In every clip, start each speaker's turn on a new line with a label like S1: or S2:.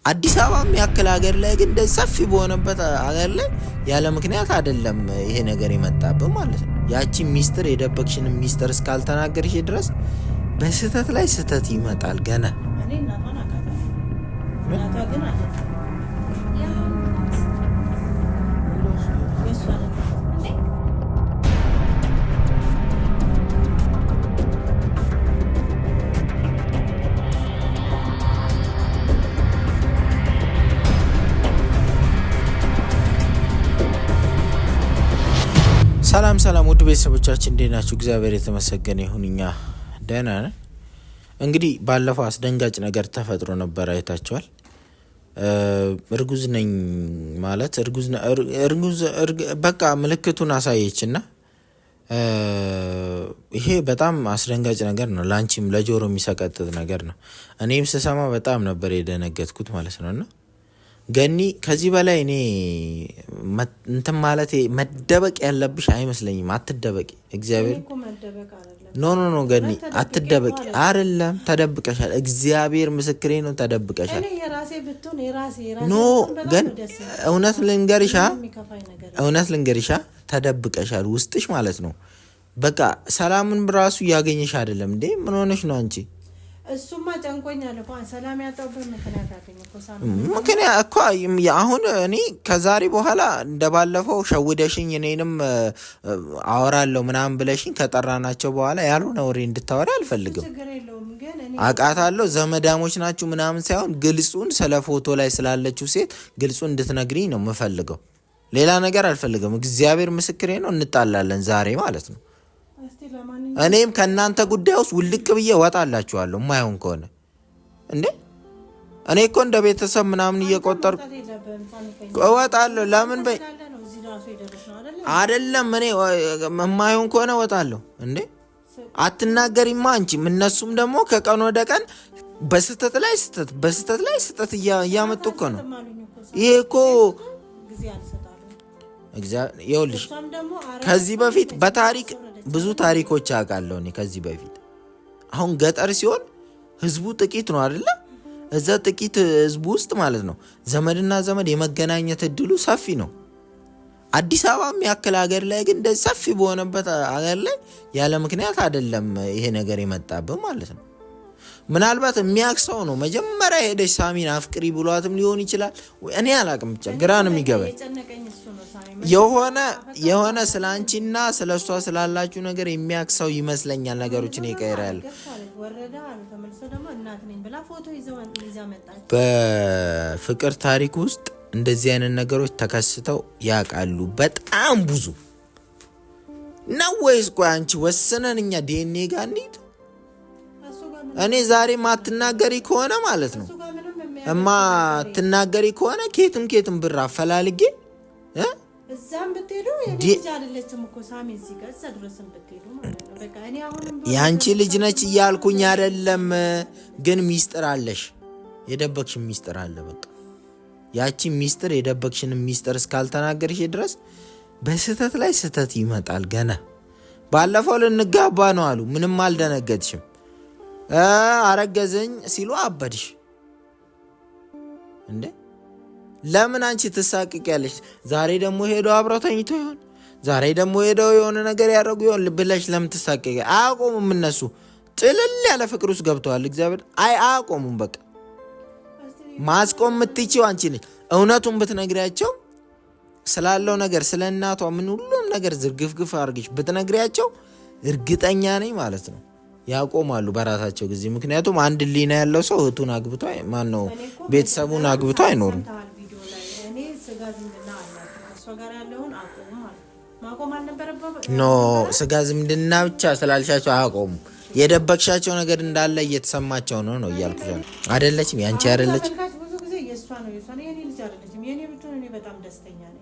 S1: አዲስ አበባ የሚያክል ሀገር ላይ ግን ሰፊ በሆነበት ሀገር ላይ ያለ ምክንያት አይደለም ይሄ ነገር የመጣብህ ማለት ነው። ያቺ ሚስጥር የደበቅሽን ሚስጥር እስካልተናገርሽ ድረስ በስህተት ላይ ስህተት ይመጣል ገና። ሰላም ውድ ቤተሰቦቻችን እንዴት ናችሁ? እግዚአብሔር የተመሰገነ ይሁን እኛ ደህና ነን። እንግዲህ ባለፈው አስደንጋጭ ነገር ተፈጥሮ ነበር፣ አይታችኋል። እርጉዝ ነኝ ማለት እርጉዝ በቃ ምልክቱን አሳየችና ይሄ በጣም አስደንጋጭ ነገር ነው። ላንቺም ለጆሮ የሚሰቀጥጥ ነገር ነው። እኔም ስሰማ በጣም ነበር የደነገጥኩት ማለት ነውና ገኒ ከዚህ በላይ እኔ እንትን ማለት መደበቅ ያለብሽ አይመስለኝም። አትደበቂ። እግዚአብሔር ኖ ገኒ አትደበቂ። አይደለም ተደብቀሻል። እግዚአብሔር ምስክሬ ነው፣ ተደብቀሻል። ኖ ግን እውነት ልንገርሻ ተደብቀሻል ውስጥሽ ማለት ነው። በቃ ሰላምን ብራሱ እያገኘሽ አይደለም እንዴ? ምን ሆነሽ ነው አንቺ?
S2: እሱማ ጨንቆኛል እኮ ሰላም ያጣውበት ምክንያት
S1: እኮ አሁን እኔ ከዛሬ በኋላ እንደባለፈው ሸውደሽኝ እኔንም አወራለሁ ምናምን ብለሽኝ ከጠራናቸው በኋላ ያልሆነ ወሬ እንድታወሪ አልፈልግም። አውቃታለሁ ዘመዳሞች ናችሁ ምናምን ሳይሆን ግልጹን ስለ ፎቶ ላይ ስላለችው ሴት ግልጹን እንድትነግሪኝ ነው የምፈልገው። ሌላ ነገር አልፈልግም። እግዚአብሔር ምስክሬ ነው። እንጣላለን ዛሬ ማለት ነው። እኔም ከእናንተ ጉዳይ ውስጥ ውልቅ ብዬ እወጣላችኋለሁ የማይሆን ከሆነ እንዴ። እኔ እኮ እንደ ቤተሰብ ምናምን እየቆጠሩ እወጣለሁ። ለምን በይ አይደለም። እኔ የማይሆን ከሆነ እወጣለሁ እንዴ። አትናገሪማ አንቺም። እነሱም ደግሞ ከቀን ወደ ቀን በስህተት ላይ ስህተት እያመጡ እኮ ነው። ይሄ እኮ ይኸውልሽ ከዚህ በፊት በታሪክ ብዙ ታሪኮች አውቃለሁ እኔ ከዚህ በፊት። አሁን ገጠር ሲሆን ህዝቡ ጥቂት ነው አይደለ? እዛ ጥቂት ህዝቡ ውስጥ ማለት ነው ዘመድና ዘመድ የመገናኘት እድሉ ሰፊ ነው። አዲስ አበባ የሚያክል ሀገር ላይ ግን ሰፊ በሆነበት ሀገር ላይ ያለ ምክንያት አይደለም ይሄ ነገር የመጣብህ ማለት ነው። ምናልባት የሚያክሰው ነው መጀመሪያ ሄደሽ ሳሚን አፍቅሪ ብሏትም ሊሆን ይችላል። እኔ አላቅም፣ ብቻ ግራ ነው የሚገባኝ። የሆነ ስላንቺና ስለሷ ስላላችሁ ነገር የሚያክሰው ይመስለኛል። ነገሮችን ይቀይራል። በፍቅር ታሪክ ውስጥ እንደዚህ አይነት ነገሮች ተከስተው ያውቃሉ። በጣም ብዙ ነው ወይስ ቆይ አንቺ ወሰነን እኛ ዲኤንኤ ጋር እንሂድ? እኔ ዛሬ ማትናገሪ ከሆነ ማለት ነው ማትናገሪ ከሆነ ኬትም ብር አፈላልጌ
S2: እዛም ብትሄዱ ልጅ አይደለችም እኮ ሳሚ፣ እዚህ ጋር እዛ ድረስም ብትሄዱ ማለት ነው። በቃ እኔ አሁንም
S1: ያንቺ ልጅ ነች እያልኩኝ አይደለም፣ ግን ሚስጥር አለሽ፣ የደበቅሽ ሚስጥር አለ። በቃ ያቺ ሚስጥር የደበቅሽን ሚስጥር እስካልተናገርሽ ድረስ በስህተት ላይ ስህተት ይመጣል ገና። ባለፈው ልንጋባ ነው አሉ፣ ምንም አልደነገጥሽም። አረገዘኝ ሲሉ አበድሽ እንዴ? ለምን አንቺ ትሳቅቂያለሽ? ዛሬ ደግሞ ሄዶ አብረው ተኝቶ ይሆን? ዛሬ ደግሞ ሄደው የሆነ ነገር ያደርጉ ይሆን ብለሽ ለምን ትሳቅቂ? አያቆሙም። እነሱ ጥልል ያለ ፍቅር ውስጥ ገብተዋል። እግዚአብሔር አያቆሙም። በቃ ማስቆም የምትችይው አንቺ ነሽ። እውነቱን ብትነግሪያቸው ስላለው ነገር ስለ እናቷ ምን ሁሉም ነገር ዝርግፍግፍ አድርገሽ ብትነግሪያቸው እርግጠኛ ነኝ ማለት ነው ያቆማሉ በራሳቸው ጊዜ። ምክንያቱም አንድ ሊና ያለው ሰው እህቱን አግብቶ ማን ነው ቤተሰቡን አግብቶ አይኖርም። ኖ ስጋ ዝምድና ብቻ ስላልሻቸው አያቆሙ። የደበቅሻቸው ነገር እንዳለ እየተሰማቸው ነው እያልኩሽ ነው። አይደለችም ያንቺ አይደለችም።
S2: ብዙ ጊዜ የሷ ነው የኔ ልጅ አይደለችም። የኔ ብትሆን እኔ በጣም ደስተኛ ነኝ።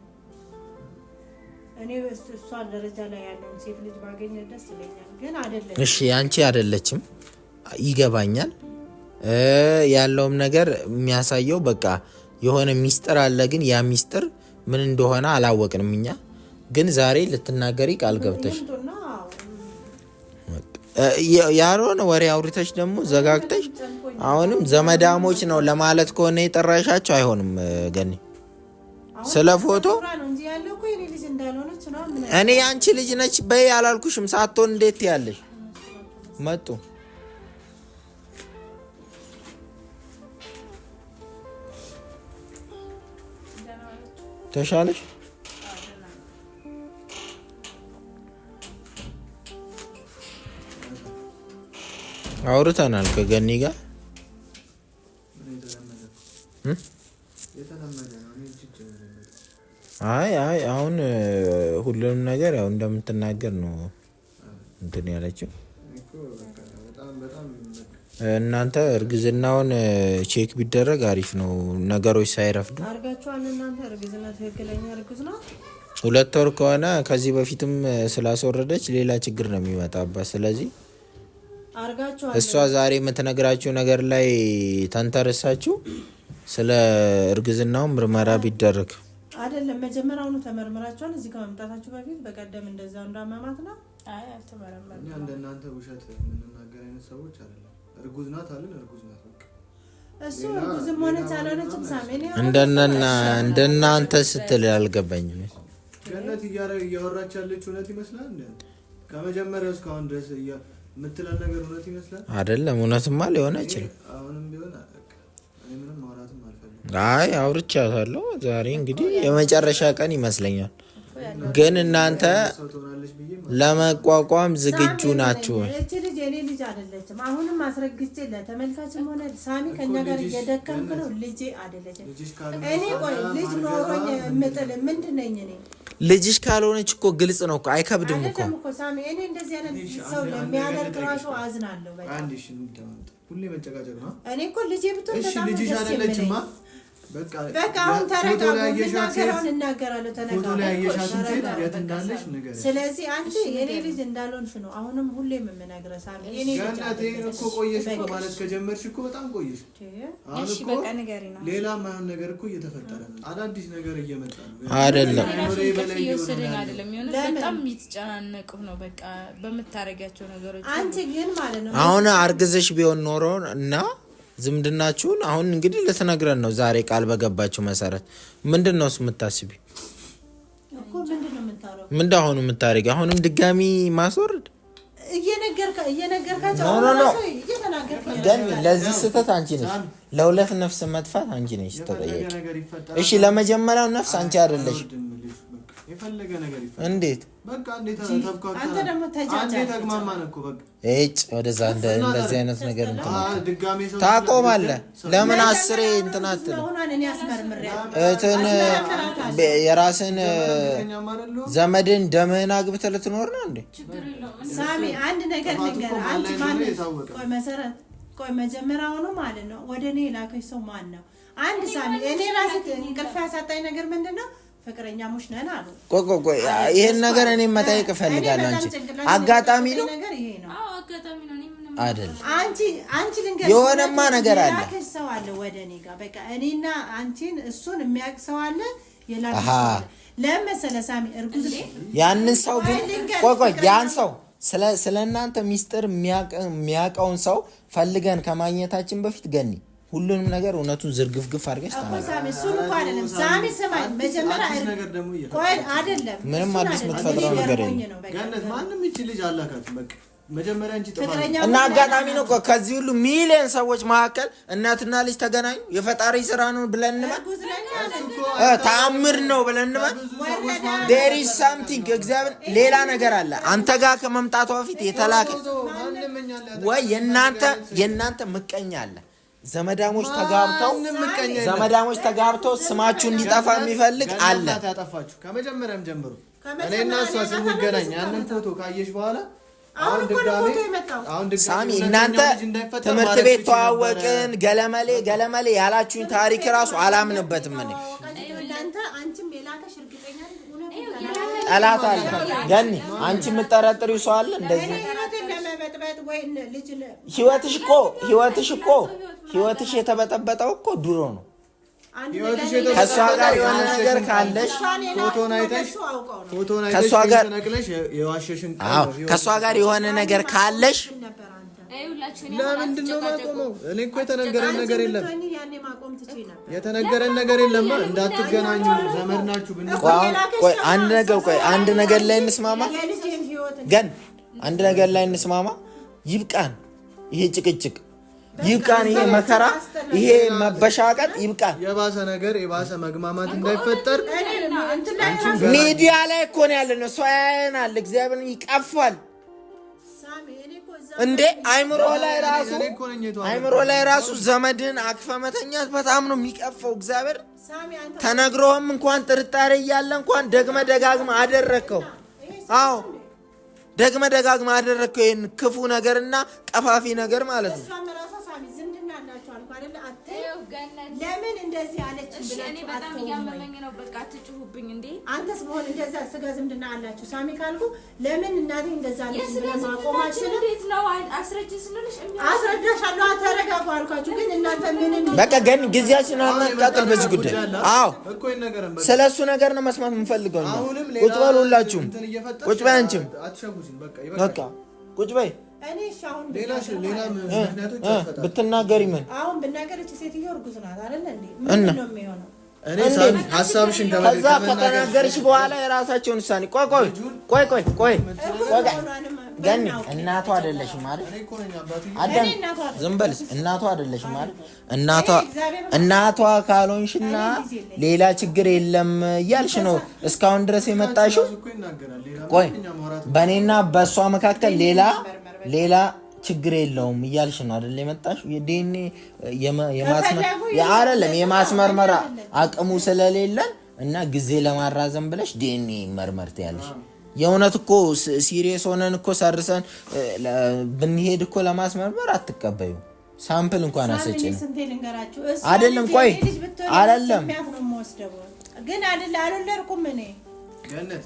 S2: እኔ እሷ ደረጃ ላይ ያለውን ሴት ልጅ ባገኘ ደስ ይለኛል፣ ግን አይደለም።
S1: እሺ ያንቺ አይደለችም ይገባኛል። ያለውም ነገር የሚያሳየው በቃ የሆነ ሚስጥር አለ፣ ግን ያ ሚስጥር ምን እንደሆነ አላወቅንም እኛ። ግን ዛሬ ልትናገሪ ቃል ገብተሽ ያልሆነ ወሬ አውርተሽ ደግሞ ዘጋግተሽ አሁንም ዘመዳሞች ነው ለማለት ከሆነ የጠራሻቸው አይሆንም። ገኒ ስለ ፎቶ እኔ አንቺ ልጅ ነች በይ አላልኩሽም? ሳትሆን እንዴት ያለሽ መጡ ተሻለሽ? አውርተናል ከገኒ ጋር አይ አሁን ሁሉንም ነገር ያው እንደምትናገር ነው እንትን ያለችው። እናንተ እርግዝናውን ቼክ ቢደረግ አሪፍ ነው፣ ነገሮች ሳይረፍዱ
S2: አርጋችኋል። እናንተ እርግዝና ትክክለኛ እርግዝና
S1: 2 ወር ከሆነ ከዚህ በፊትም ስላስወረደች ሌላ ችግር ነው የሚመጣባት። ስለዚህ እሷ ዛሬ የምትነግራችሁ ነገር ላይ ተንተርሳችሁ ስለ እርግዝናው ምርመራ ቢደረግ
S2: አይደለም። መጀመሪያውኑ ተመርምራችኋል? እዚህ ከመምጣታችሁ በፊት በቀደም እንደዛው እንዳመማት ነው?
S3: አይ አልተመረመረም።
S4: እኛ እንደናንተ ውሸት የምንናገር አይነት ሰዎች አይደለም። እርጉዝ ናት አለን፣ እርጉዝ ናት በቃ።
S2: እሱ እርጉዝም ሆነች አልሆነችም ሳሜን
S1: እንደናንተ ስትል አልገባኝም።
S4: ገነት እያወራች ያለች እውነት ይመስላል እንዴ? ከመጀመሪያው እስካሁን ድረስ የምትለን ነገር እውነት ይመስላል
S1: አይደለም? እውነትማ ሊሆን አይችልም።
S4: አሁንም ቢሆን እኔ ምንም ማውራትም አልፈልግም።
S1: አይ አውርቻታለሁ። ዛሬ እንግዲህ የመጨረሻ ቀን ይመስለኛል። ግን እናንተ ለመቋቋም ዝግጁ ናችሁ?
S2: እቺ ልጅ የኔ ልጅ አይደለችም። አሁንም አስረግጬ ለተመልካችም ሆነ ሳሚ ከኛ ጋር እየደከምክ ነው። ልጄ አይደለችም። እኔ ቆይ ልጅ ኖሮኝ የምጥል ምንድን ነኝ እኔ?
S1: ልጅሽ ካልሆነች እኮ ግልጽ ነው እኮ አይከብድም እኮ
S2: ሳሚ። እኔ እንደዚህ አይነት ሰው ለሚያደርግ ራሱ አዝናለሁ በጣም።
S4: አንድ እሺ ሁሌ መጨቃጨቅ ነው።
S2: እኔ እኮ ልጄ ብትሆን በጣም
S4: ልጅሽ አይደለችማ። በቃ
S2: አሁን ተረጋጉ። እናገራውን እናገራለሁ። ስለዚህ አንቺ የኔ ልጅ እንዳልሆንሽ ነው አሁንም ሁሌም የምነግረው ሳሚ። የኔ ልጅ
S4: እኮ ቆየሽ እኮ ማለት ከጀመርሽ እኮ በጣም ቆየሽ።
S3: እሺ በቃ ንገሪ ነው።
S4: ሌላ ማይሆን ነገር እኮ እየተፈጠረ ነው። አዳዲስ ነገር እየመጣ ነው።
S1: አይደለም
S3: እየወሰደኝ አይደለም። የሆነ በጣም እየተጨናነቅሁ ነው በቃ በምታረጋቸው ነገሮች።
S2: አንቺ ግን ማለት ነው
S1: አሁን አርግዘሽ ቢሆን ኖሮ እና ዝምድናችሁን አሁን እንግዲህ ልትነግረን ነው ዛሬ ቃል በገባችሁ መሰረት። ምንድነው የምታስቢ
S2: እኮ? ምንድነው የምታረው?
S1: ምንድነው አሁን የምታረጊ? አሁንም ድጋሚ ማስወርድ
S2: እየነገርካቸው
S1: ግን ለዚህ ስህተት አንቺ ነሽ። ለሁለት ነፍስ መጥፋት አንቺ ነሽ ተጠያቂ። እሺ ለመጀመሪያው ነፍስ አንቺ አይደለሽ።
S4: የፈለገ ነገር ይፈጠር
S1: እንዴት
S4: በቃ እንዴት ተብካካ አንተ ደግሞ ተጃጃ ተግማማን እኮ በቃ
S1: ወደዛ እንደዚህ አይነት ነገር ድጋሜ ሰው ታቆማለህ። ለምን አስሬ እንትን አትልም? እትን የራስን ዘመድን ደምህን አግብተህ ልትኖር ነው እንዴ?
S2: ሳሚ አንድ ነገር ነገር አንቺ ማን ቆይ መሰረት ቆይ መጀመሪያውኑ ማለት ነው ወደ እኔ ላከሽ ሰው ማን ነው? አንድ ሳሚ እኔ ራሴ እንቅልፍ ያሳጣኝ ነገር ምንድነው? ፍቅረኛሞች ነን አሉ።
S1: ቆይ ይሄን ነገር እኔ መጠየቅ እፈልጋለሁ። አጋጣሚ ነው?
S3: አዎ አጋጣሚ ነው። እኔ ምንም
S1: አይደል።
S2: አንቺ ልንገር
S1: የሆነማ ነገር አለ።
S2: ሰው አለ ወደ እኔ ጋር በቃ እኔና አንቺን እሱን የሚያውቅ ሰው አለ። የላከ ለመሰለ ሳሚ እርጉዝ
S1: ያንን ሰው ግን ቆይ ያን ሰው ስለ እናንተ ሚስጥር የሚያውቀውን ሰው ፈልገን ከማግኘታችን በፊት ገኒ ሁሉንም ነገር እውነቱን ዝርግፍግፍ አድርገሽ
S2: ተናገር። ሳሚ እሱን እኮ አይደለም ሳሚ ሰማይ መጀመሪያ ቆይ አይደለም
S1: ምንም አዲስ የምትፈጥረው ነገር የለም።
S4: ገነት ማንም እቺ ልጅ አላካት በቃ መጀመሪያ እንጂ
S1: እና አጋጣሚ ነው እኮ ከዚህ ሁሉ ሚሊዮን ሰዎች መካከል እናትና ልጅ ተገናኙ። የፈጣሪ ስራ ነው ብለን እንበል፣ ተአምር ነው ብለን እንበል። there is something እግዚአብሔር ሌላ ነገር አለ። አንተ ጋር ከመምጣቷ በፊት የተላከ ወይ የእናንተ ምቀኛ አለ። ዘመዳሞች ተጋብተው ስማችሁ እንዲጠፋ የሚፈልግ አለ።
S4: ታጠፋችሁ ከመጀመሪያም ጀምሮ እኔና እሷ ስንገናኝ ያንን ፎቶ ካየሽ በኋላ አሁን ድጋሜ
S1: ሳሚ እናንተ ትምህርት ቤት ተዋወቅን ገለመሌ ያላችሁኝ ታሪክ ራሱ አላምንበትም። እኔ ጠላት አለ ገኒ፣ አንቺ የምትጠረጥሪው ሰው አለ እንደዚህ? ህይወትሽ የተበጠበጠው እኮ ድሮ ነው። ከሷ ጋር የሆነ ነገር ካለሽ ከሷ ጋር ከሷ ጋር የሆነ ነገር ካለሽ
S4: ለምንድን ነው ማቆመው? እኔ እኮ የተነገረን ነገር የለም። የተነገረን ነገር የለም። እንዳትገናኙ ዘመድ ናችሁ ብን
S1: ቆይ አንድ ነገር ላይ እንስማማ። ግን አንድ ነገር ላይ እንስማማ። ይብቃን ይሄ ጭቅጭቅ፣ ይብቃን ይሄ መከራ፣ ይሄ መበሻቀጥ ይብቃን።
S4: የባሰ መግማማት እንዳይፈጠር
S1: ሚዲያ ላይ እኮ ነው ያለነው። ሰው ያየናል። እግዚአብሔርን ይቀፋል እንዴ! አይምሮ ላይ ራሱ ዘመድን አክፈ መተኛት በጣም ነው የሚቀፈው። እግዚአብሔር ተነግሮህም እንኳን ጥርጣሬ እያለ እንኳን ደግመ ደጋግመ አደረከው። አዎ ደግመ ደጋግመ አደረከው ይሄን ክፉ ነገርና ቀፋፊ ነገር ማለት ነው።
S2: ለምን እንደዚህ አለች?
S3: እኔ በጣም እያመመኝ ነው። በቃ አትጩሁብኝ እንዴ!
S2: አንተስ በሆነ እንደዛ ስጋ ዝምድና አላችሁ ሳሚ ካልኩ ለምን እናቴ እንደዛ አለች ብለህ ማቆማችሁ እንዴት ነው? አስረጅ ስለልሽ አስረዳሻለሁ። ተረጋጉ አልኳችሁ። ግን እናንተ ምንም
S1: በቃ ግን ጊዜያችን አናቃጥል በዚህ ጉዳይ። አዎ ስለሱ ነገር ነው መስማት የምንፈልገው። ቁጭ በሉ ሁላችሁም፣ ቁጭ በይ አንቺም በቃ ቁጭ በይ።
S2: እኔ ሻውን
S4: ሌላ ምክንያቶች አልፈታም።
S1: ብትናገሪ ምን
S2: አሁን ብናገር እቺ ሴትዮ እርጉዝ ናት አይደል እንዴ? ምን ነው የሚሆነው?
S4: እኔ ሳሚ ሐሳብሽን
S1: ከዛ ከተናገርሽ በኋላ የራሳቸውን ውሳኔ ቆይ ገኒ እናቷ አይደለሽም አይደል? አዳም ዝም በልስ። እናቷ አይደለሽም አይደል? እናቷ ካልሆንሽና ሌላ ችግር የለም እያልሽ ነው እስካሁን ድረስ የመጣሽው። ቆይ በእኔና በእሷ መካከል ሌላ ችግር የለውም እያልሽ ነው አይደል የመጣሽው? ዲኤንኤ የማስመርመር አቅሙ ስለሌለን እና ጊዜ ለማራዘም ብለሽ ዲኤንኤ መርመር ትያለሽ። የእውነት እኮ ሲሪየስ ሆነን እኮ ሰርሰን ብንሄድ እኮ ለማስመርመር አትቀበዩ። ሳምፕል እንኳን አሰጭኝ አይደለም። ቆይ አይደለም
S2: ግን አልወለድኩም እኔ
S4: ገነት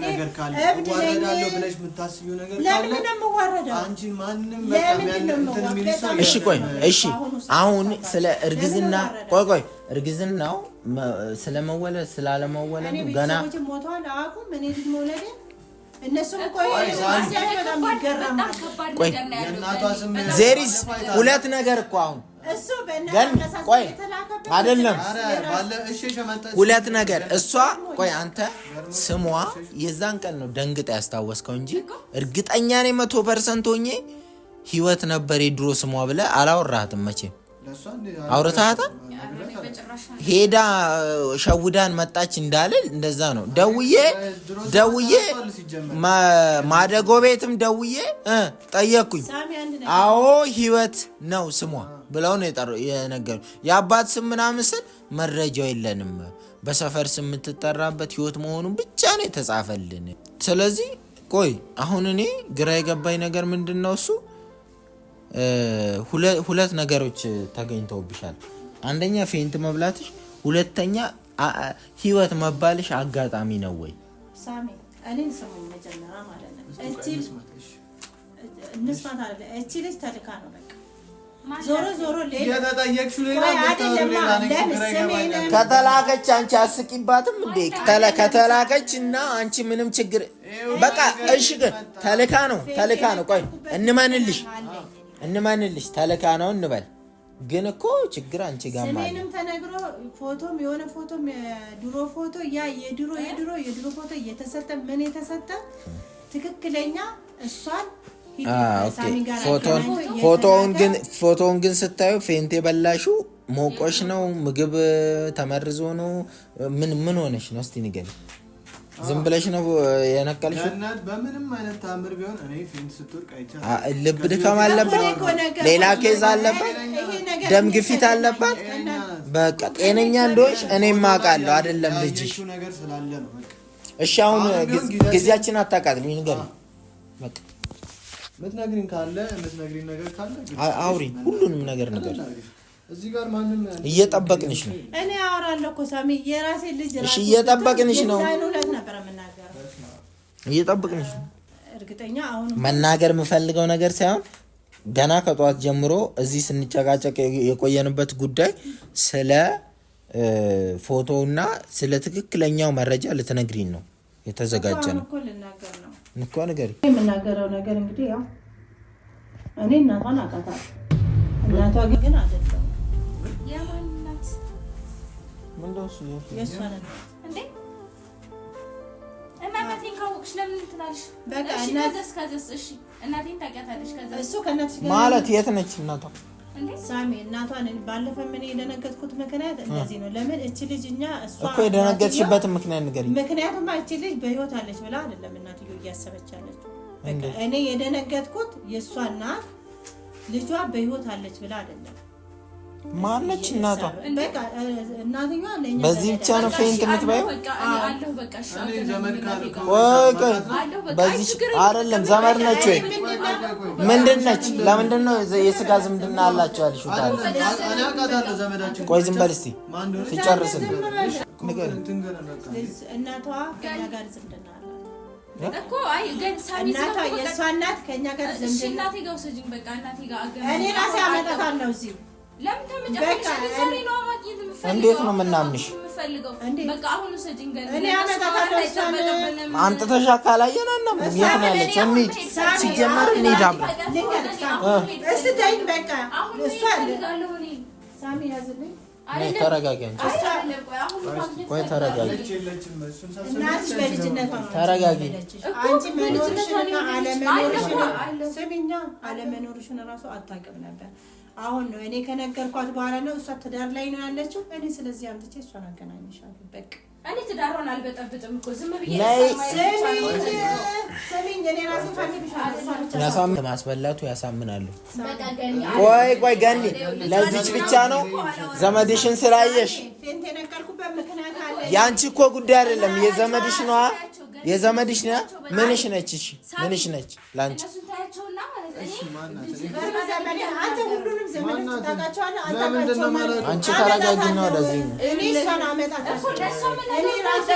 S4: ነገር ካለ ወራዳለው ብለሽ የምታስቢው ነገር ካለ
S2: ለምን ነው ወራዳው?
S4: አንቺ ማንንም በቃ
S1: እሺ አሁን ስለ እርግዝና ቆይ እርግዝናው ስለመወለድ ስላለመወለድ ገና
S2: ሞቷል አቁም። እኔ ልጅ መውለዴ እነሱም ቆይ በጣም ይገርማል።
S1: ቆይ ዜሪስ ሁለት ነገር እኮ አሁን ግን ቆይ አይደለም ሁለት ነገር። እሷ ቆይ አንተ ስሟ የዛን ቀን ነው ደንግጣ ያስታወስከው እንጂ እርግጠኛ ነኝ 100% ሆኜ ህይወት ነበር የድሮ ስሟ ብለህ አላወራህትም መቼም። አውርታታ ሄዳ ሸውዳን መጣች እንዳልል እንደዛ ነው። ደውዬ ማደጎ ቤትም ደውዬ ጠየቅኩኝ። አዎ ህይወት ነው ስሟ ብለው ነው የነገሩ። የአባት ስም ምናምን ስል መረጃው የለንም። በሰፈር ስም የምትጠራበት ህይወት መሆኑን ብቻ ነው የተጻፈልን። ስለዚህ ቆይ አሁን እኔ ግራ የገባኝ ነገር ምንድነው እሱ ሁለት ነገሮች ተገኝተውብሻል። አንደኛ ፌንት መብላትሽ፣ ሁለተኛ ህይወት መባልሽ አጋጣሚ ነው ወይ?
S2: ሳሚ እኔን ሰሞን መጀመሪያ ማለት ነው እንስማት አለ እቺ ልጅ ተልካ ነው በቃ ዞሮ ከተላከች አንቺ አስቂባትም እንዴ? ከተላከች እና አንቺ ምንም ችግር በቃ እሺ። ግን ተልካ ነው። ቆይ እንመንልሽ ተልካ ነው እንበል። ግን እኮ ችግር አንቺ ጋር ማለት ስሜንም ተነግሮ ፎቶም የሆነ ፎቶም የድሮ ፎቶ ያ የድሮ ፎቶ እየተሰጠ ምን የተሰጠ ትክክለኛ እሷን
S1: ፎቶውን ግን ስታዩ ፌንት የበላሽው ሞቆሽ ነው? ምግብ ተመርዞ ነው? ምን ሆነሽ ነው? እስቲ ንገሪ። ዝም ብለሽ ነው የነቀልሽ?
S4: በምንም አይነት ታምር ቢሆን እኔ ፌንት ስትወርቅ
S1: ልብ ድካም አለበት፣ ሌላ ኬዝ አለበት፣ ደም ግፊት አለበት። በቃ ጤነኛ እንደሆንሽ እኔም አውቃለሁ አይደለም ልጅሽ። እሺ አሁን ጊዜያችን አታቃጥልኝ፣ ንገሪ በቃ
S4: ምትነግሪን ነገር ካለ
S1: አውሪ። ሁሉንም ነገር ነገር
S4: እዚህ ጋር ማንንም
S1: እየጠበቅንሽ ነው።
S2: እኔ አወራለሁ እኮ ሳሚ የራሴ ልጅ ራሱ
S1: እየጠበቅንሽ ነው።
S2: እየጠበቅንሽ ነው። እርግጠኛ አሁን
S1: መናገር የምፈልገው ነገር ሳይሆን ገና ከጧት ጀምሮ እዚህ ስንጨቃጨቅ የቆየንበት ጉዳይ ስለ ፎቶውና ስለ ትክክለኛው መረጃ ልትነግሪን ነው የተዘጋጀ ነው እኮ ነገር
S2: የምናገረው ነገር እንግዲህ ያው እኔ እናቷን አውቃታለሁ እናቷ ግን አይደለም
S3: የማን እናት
S1: ምንድነው
S2: የእሷ ናት
S3: እንዴ እናቴን ካወቅሽ ለምን ትናለሽ
S2: በቃ
S3: ከዘስ እሺ እናቴን ታውቂያታለሽ ከዛ
S2: እሱ ከእናትሽ ጋር
S1: ማለት የት ነች እናቷ
S3: እንዴ
S2: ሳሚ እናቷን ባለፈው ምን የደነገጥኩት ምክንያት እንደዚህ ነው ለምን እቺ ልጅ እኛ እሷ
S1: እኮ የደነገጥሽበት ምክንያት ንገሪኝ
S2: ምክንያቱም እቺ ልጅ በህይወት አለች ብላ አይደለም እናትዮ እያሰበች አለችው በቃ እኔ የደነገጥኩት የሷ እናት ልጇ በህይወት አለች ብላ አይደለም
S1: ማነች እናቷ
S2: በቃ እናትዮ ለኛ
S1: በዚህ ብቻ ነው ፌንት የምትባየው
S3: አለሁ በቃ እሺ
S1: በዚህ አይደለም ዘመድ ነች ወይ ምንድን ነች ለምንድን ነው የስጋ ዝምድና አላችሁ ያልሽው ታዲያ
S4: እኔ አውቃታለሁ ዘመዳችን
S1: ቆይ ዝም በል እስቲ ሲጨርስን ነገር
S2: እናቷ ከኛ ጋር ዝምድና አለ
S3: እኮ አይ ግን ሳሚ
S2: እናቷ የሷ እናት ከኛ ጋር ዝምድና
S3: እናቴ ጋር ወሰጂኝ በቃ እናቴ ጋር አገናኝ
S2: እኔ ራሴ አመጣታለሁ እዚህ
S3: ለምን ተመጨረሻ ዛሬ ነው ማግኘት የምፈልገው
S1: እንዴት ነው የምናምንሽ
S3: በቃ አሁን ወሰጂኝ ገና
S2: እኔ አመጣታለሁ እሷን
S1: አምጥተሽ አካላየን አናምንም የት ነው ያለችው እንሂድ ሲጀመር እንሂድ አብረን
S2: እስቲ ተይኝ በቃ እሷ ሳሚ ያዝልኝ
S1: ተረጋጊ አንቺ ቆይ ተረጋጊ
S2: እናትሽ በልጅነቷ ነው
S1: ተረጋጊ
S2: አንቺ መኖርሽንና አለመኖርሽን ራሱ አታውቅም ነበር አሁን ነው እኔ ከነገርኳት በኋላ ነው እሷ ትዳር ላይ ነው ያለችው እኔ ስለዚህ አምጥቼ እሷን አገናኝሻለሁ በቃ
S3: እኔ ትዳሯን አልበጠብጥም እኮ ዝም ብዬ
S2: ሰሚኝ እኔ ራሴ ፈልግሻለሁ
S1: ያሳምን ማስበላቱ ያሳምናሉ ቆይ ገኒ ለዚች ብቻ ነው ዘመድሽን ስላየሽ
S2: ፌንት የነቀልኩበት ምክንያት አለ
S1: ያንቺ እኮ ጉዳይ አይደለም የዘመድሽ ነው የዘመድሽ ነው ምንሽ ነች እሺ ምንሽ ነች ላንቺ
S2: አንተ ሁሉንም ዘመን ታውቃቸዋለህ አታውቃቸውም
S1: አንቺ ተረጋጊና ወደዚህ
S2: እኔ እሷን አመጣታለሁ እኔ ራሴ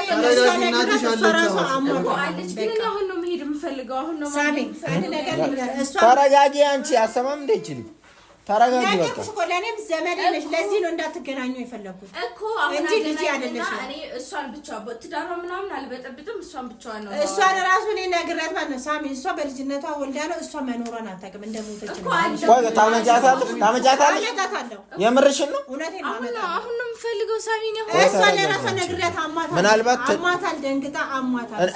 S3: አሁን ነው መሄድ የምፈልገው አሁን ነው
S1: ተረጋጊ አንቺ አሰማም እንደ ይችላል ተረጋጊ በቃ
S2: እኮ ለኔም ዘመዴ ነሽ ለዚህ ነው እንዳትገናኙ የፈለኩት
S3: እኮ አሁን
S2: እንጂ ልጅ አይደለሽ
S3: እኔ እሷን ብቻ ትዳሯ ምናምን አልበጠብጥም እሷን ብቻዋን ነው
S2: እሷን ራሱ እኔ ነግሬያት ማለት ነው ሳሚ እሷ በልጅነቷ ወልዳ ነው እሷ መኖሯን አታውቅም እንደሞተች ነው
S1: ቆይ ታመጫታለሽ የምርሽን ነው
S2: እውነቴን ነው
S3: አሁን ነው የምፈልገው ሳሚ ነው
S2: እሷን ለራሷ ነግሬያት አማታል ደንግጣ አማታል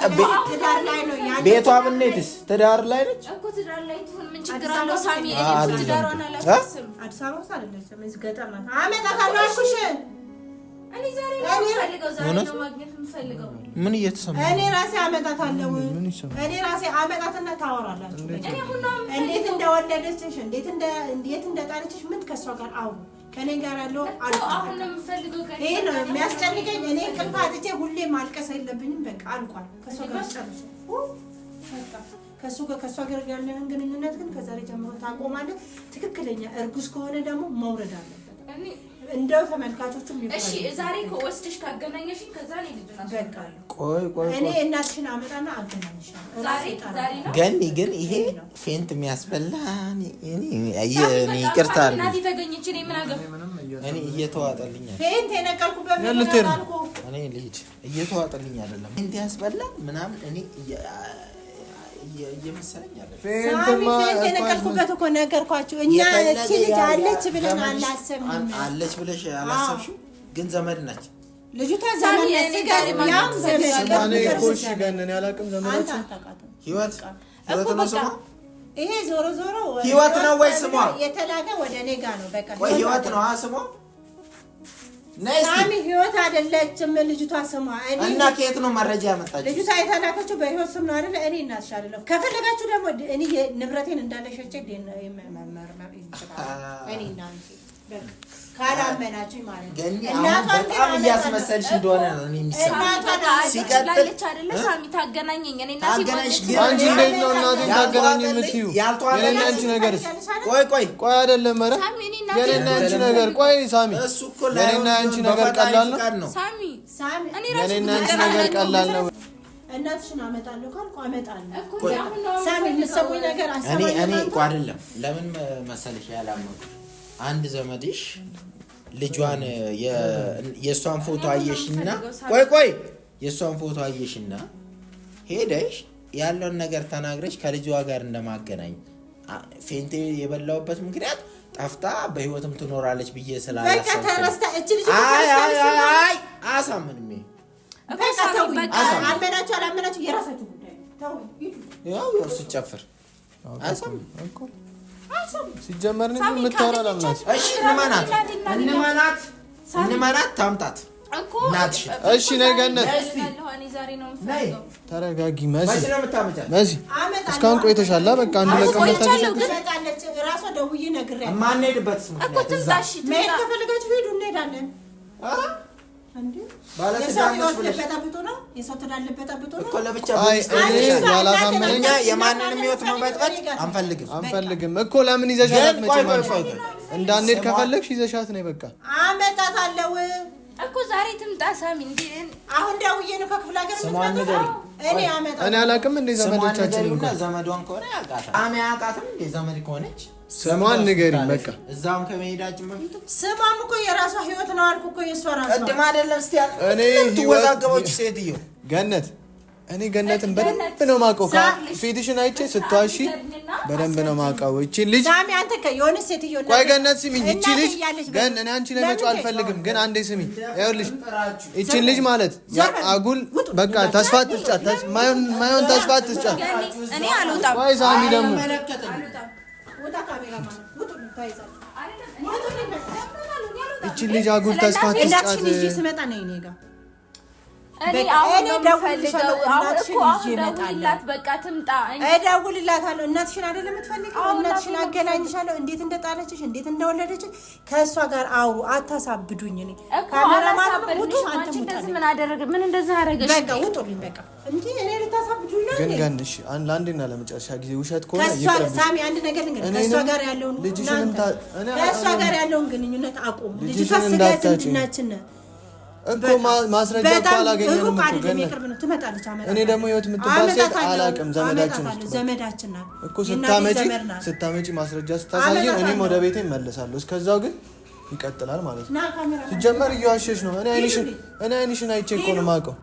S2: ትዳር ላይ ነው ያለው
S1: ቤቷ ብንሄድስ ትዳር ላይ ነች
S3: እኮ ትዳር ላይ ትሁን ምን ችግር አለው ሳሚ እኔ ትዳሯን አዲስ
S2: አበባ ውስጥ አይደለችም እዚህ ገጠር ናት አመጣታለሁ አልኩሽ
S3: እኔ ዛሬ ነው የምፈልገው ዛሬ ነው ማግኘት የምፈልገው
S1: ምን እየተሰማ
S2: እኔ ራሴ አመጣታለሁ እኔ ራሴ አመጣትና ታወራላችሁ
S3: እኔ ሁሉ
S2: እንዴት እንደወለደችሽ እንዴት እንደጣለችሽ ምን ከሷ ጋር አውሩ ከኔ ጋር ያለው
S3: አሁን ነው የምፈልገው ከኔ
S2: ይሄ ነው የሚያስጨንቀኝ እኔ እንቅልፍ አጥቼ ሁሌ ማልቀስ የለብኝም በቃ አልቋል ከሷ ጋር ጨርሱ ከሷ ጋር ያለህን ግንኙነት ግን ከዛሬ ጀምሮ ታቆማለህ ትክክለኛ እርጉዝ ከሆነ ደግሞ መውረድ አለበት እንደው ተመልካቾቹም ይፈራሉ
S3: እሺ ዛሬ ወስድሽ ካገናኘሽኝ ከዛ ነው ልጅና
S1: ቆይ
S2: እኔ እናትሽን አመጣና አገናኝሻለሁ
S3: ዛሬ ነው
S1: ገኒ ግን ይሄ ፌንት የሚያስበላ እኔ ይቅርታ አድርጉ
S3: እናቴ ተገኘች እኔ ምን አገባ
S1: እኔ እየተዋጠልኝ
S2: ፌንት የነቀልኩበት ምክንያት አልኩ
S1: እኔ ልሂድ እየተዋጠልኝ አይደለም ፌንት ያስበላ ምናምን እኔ እየመሰለኝ አይደለም
S2: ፌንት የነቀልኩበት እኮ ነገርኳችሁ እኛ እቺ ልጅ አለች ብለን አላሰብንም
S1: አለች ብለሽ አላሰብሽም ግን ዘመድ ናች
S2: ልጅቷ ዘመድ ነች ያም ዘመድ
S4: ኮሽ ገነን ያላቅም ዘመዳችን
S1: ህይወት ነው ስሟ
S2: ይሄ ዞሮ
S1: ህይወት ነው ወይ ስሟ
S2: የተላከ ወደ እኔ ጋር ነው በቃ
S1: ወይ ህይወት ነው ስሟ
S2: ሳሚ ህይወት አይደለችም ልጅቷ ስሟ
S1: እና ከየት ነው መረጃ ያመጣችው
S2: ልጅቷ የተላከችው በህይወት ስም ነው አይደል እኔ እናትሽ አይደለም ከፈለጋችሁ ደግሞ እኔ ንብረቴን እንዳለሸጨ መመርመር ይችላል እኔ እናንቺ በቃ ካላመናችሁ ማለት
S1: እናቷ በጣም እያስመሰልሽ እንደሆነ ነው እኔ የሚሰማኝ
S3: ሲቀጥል አይደለ ሳሚ ታገናኘኝ እኔ እናቴ
S4: አንቺ እንዴት ነው እናቴን ታገናኝ የምትይው የኔና አንቺ ነገርስ
S1: ቆይ
S4: አይደለም ኧረ የኔና አንቺ ነገር ቆይ ሳሚ የኔና አንቺ ነገር ቀላል ነው
S3: ሳሚ
S2: እኔ
S4: የኔና አንቺ ነገር ቀላል ነው
S2: እናትሽን አመጣለሁ ካልኩ አመጣለሁ ሳሚ የምትሰሙኝ ነገር
S1: እኔ እኮ አይደለም ለምን መሰለሽ ያላመንኩ አንድ ዘመድሽ ልጇን የእሷን ፎቶ አየሽና ቆይ የእሷን ፎቶ አየሽና ሄደሽ ያለውን ነገር ተናግረሽ ከልጇ ጋር እንደማገናኝ ፌንቴ የበላውበት ምክንያት ጠፍታ በህይወትም ትኖራለች ብዬ ስላላሰብኩ አሳምንሜ
S2: አልመናችሁ የራሳችሁ ጉዳይ
S1: ያው ስጨፍር
S4: ሲጀመር ነው የምታወራው ለምናት
S1: እሺ እንመናት ታምጣት ናትሽ
S4: እሺ ነገነት ተረጋጊ መሲ እስካሁን ቆይተሻል በቃ አንድ ለቀም
S2: ተሰጣለች ራሷ ደውዬ ነግሬያለሁ
S1: ማንሄድበት
S3: እኮ ትምጣሽ
S2: መሄድ ከፈለጋችሁ ሄዱ እንሄዳለን እንዴ የሰው ትዳለበት አብቶ ነው እኮ
S1: ለብቻ
S4: ያላሳመነኛ
S1: የማንንም ህይወት መበጥበጥ አንፈልግም
S4: እኮ ለምን ይዘሻት መቼ እንዳንሄድ ከፈለግሽ ይዘሻት ነው በቃ
S2: አመጣታለሁ
S3: እኮ ዛሬ ትምጣ ሳሚ እንዴ
S2: አሁን ደውዬ ነው ከክፍለ ሀገር
S4: እኔ አላውቅም እንደ ዘመዶቻችን
S1: ዘመዷን ከሆነ ያውቃታል አያውቃትም እንደ ዘመድ ከሆነች
S4: ስሟን ንገሪኝ በቃ
S1: እዛም ከመሄዳችን በፊት
S2: ስሟም እኮ የራሷ ህይወት ነው አልኩ እኮ የሷ ራሷ
S1: ቅድም አይደለም እስቲ
S4: እኔ
S1: ትወዛገቦች ሴትዮ
S4: ገነት እኔ ገነትን በደንብ ነው ማውቀው ፊትሽን አይቼ ስትዋሺ በደንብ ነው ማውቀው እቺ ልጅ
S2: ሳሚ አንተ ከዮኒ ሴትዮ ነው
S4: ቆይ ገነት ስሚኝ እቺ ልጅ ገን እኔ አንቺ ለመጫው አልፈልግም ግን አንዴ ስሚኝ ይኸውልሽ እቺ ልጅ ማለት አጉል በቃ ተስፋ ትስጫት ማይሆን ተስፋ ትስጫት
S3: እኔ አልወጣም
S4: ቆይ ሳሚ ደግሞ
S2: ወጣ ካሜራማን ወጡ ታይዛል
S4: እቺ ልጅ አጉል ተስፋ ትስጫት
S2: ልጅ ስመጣ ነው እኔ ጋር
S3: እኔ አሁን ደውልልሻለሁ በቃ ትምጣ
S2: እደውልላታለሁ እናትሽን አይደለም የምትፈልጊው እናትሽን አገናኝሻለሁ እንዴት እንደጣለችሽ እንዴት እንደወለደችሽ ከእሷ ጋር አውሩ አታሳብዱኝ እኔ ካሜራማን ውጡ አንተ
S3: እንደዚህ ምን አደረገ ምን እንደዚህ አደረገሽ
S2: በቃ ውጡልኝ በቃ እንዴ እኔ ልታሳብዱኝ ነው
S4: ግን ገንሽ ለአንዴና ለመጨረሻ ጊዜ ውሸት ከሆነ ይቅርብ
S2: ሳሚ አንድ ነገር ልንገርህ ከእሷ ጋር ያለውን ግንኙነት አቁም ልጅቷ ስጋ ዝምድናችን
S4: እኮ ማስረጃ እኮ አላገኘንም እኮ ገነት እኔ ደግሞ ህይወት የምትባል ሴት አላውቅም
S2: ዘመዳችን ናት
S4: እኮ ስታመጪ ማስረጃ ስታሳየን እኔም ወደ ቤቴ እመለሳለሁ እስከዛው ግን ይቀጥላል ማለት ነው ሲጀመር እየዋሸሽ ነው እኔ አይንሽን አይቼ እኮ ነው የማውቀው